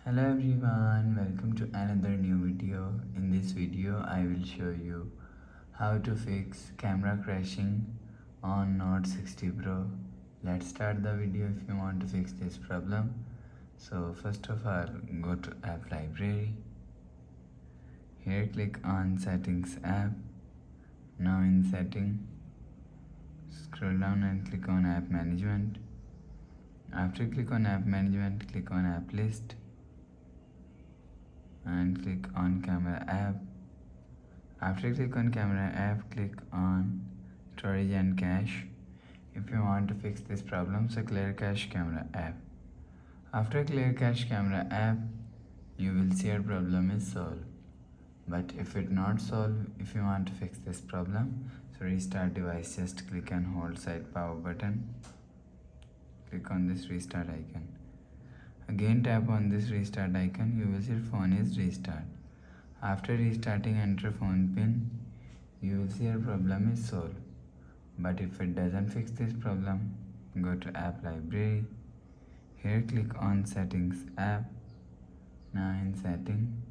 Hello everyone, welcome to another new video. In this video I will show you how to fix camera crashing on Note 60 Pro. Let's start the video if you want to fix this problem. So first of all, go to app library. Here click on settings app. Now in setting, scroll down and click on app management. After click on app management, click on app list and click on camera app. After click on camera app, click on storage and cache. If you want to fix this problem, so clear cache camera app. After clear cache camera app, you will see your problem is solved. But if it not solved, if you want to fix this problem, so restart device, just click and hold side power button. Click on this restart icon. Again tap on this restart icon, you will see your phone is restart. After restarting, enter phone pin, you will see your problem is solved. But if it doesn't fix this problem, go to app library. Here click on settings app. Now in setting,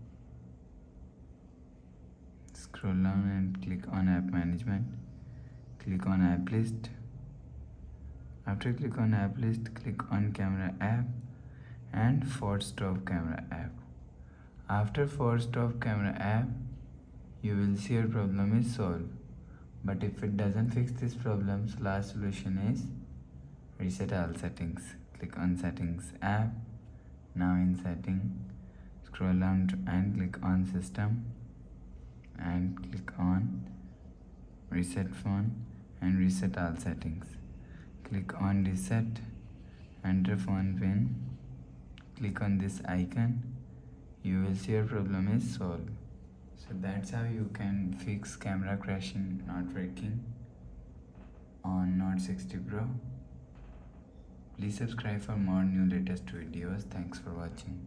scroll down and click on app management. Click on app list. After click on app list, click on camera app and force stop camera app. After force stop camera app, you will see your problem is solved. But if it doesn't fix this problem, so last solution is reset all settings. Click on settings app. Now in setting, scroll down and click on system and click on reset phone and reset all settings. Click on reset, enter phone pin, click on this icon, you will see your problem is solved. So that's how you can fix camera crashing not working on Note 60 Pro. Please subscribe for more new latest videos. Thanks for watching.